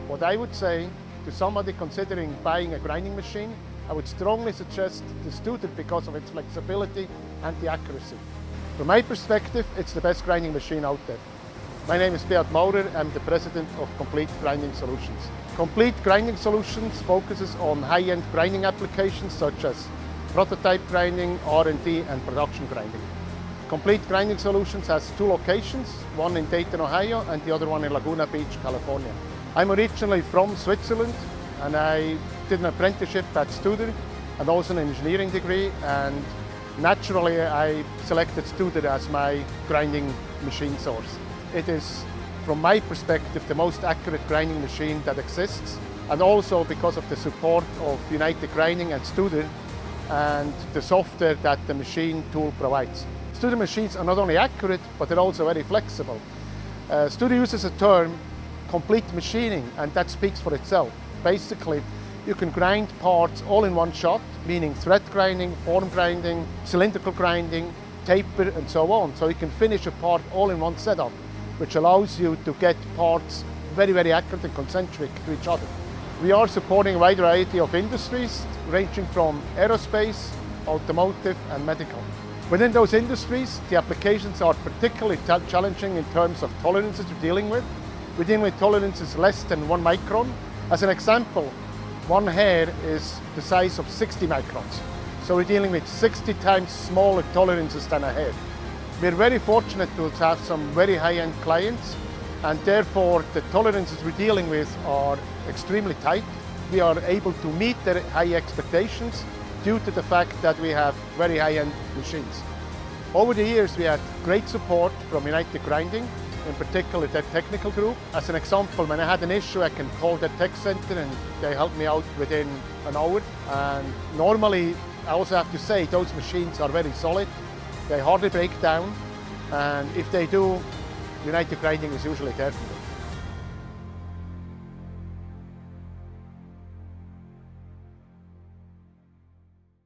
What I would say to somebody considering buying a grinding machine, I would strongly suggest the Studer because of its flexibility and the accuracy. From my perspective, it's the best grinding machine out there. My name is Beat Maurer, I'm the president of Complete Grinding Solutions. Complete Grinding Solutions focuses on high-end grinding applications such as prototype grinding, R&D and production grinding. Complete Grinding Solutions has two locations, one in Dayton, Ohio and the other one in Laguna Beach, California. I'm originally from Switzerland and I did an apprenticeship at Studer and also an engineering degree, and naturally I selected Studer as my grinding machine source. It is, from my perspective, the most accurate grinding machine that exists, and also because of the support of United Grinding and Studer and the software that the machine tool provides. Studer machines are not only accurate, but they're also very flexible. Studer uses a term, complete machining, and that speaks for itself. Basically, you can grind parts all in one shot, meaning thread grinding, form grinding, cylindrical grinding, taper, and so on. So you can finish a part all in one setup, which allows you to get parts very, very accurate and concentric to each other. We are supporting a wide variety of industries, ranging from aerospace, automotive, and medical. Within those industries, the applications are particularly challenging in terms of tolerances we're dealing with. We're dealing with tolerances less than 1 micron. As an example, one hair is the size of 60 microns. So we're dealing with 60 times smaller tolerances than a hair. We're very fortunate to have some very high-end clients, and therefore the tolerances we're dealing with are extremely tight. We are able to meet their high expectations due to the fact that we have very high-end machines. Over the years we had great support from United Grinding, in particular their technical group. As an example, when I had an issue, I can call their tech center and they help me out within an hour. And normally, I also have to say, those machines are very solid. They hardly break down, and if they do, United Grinding is usually there for them.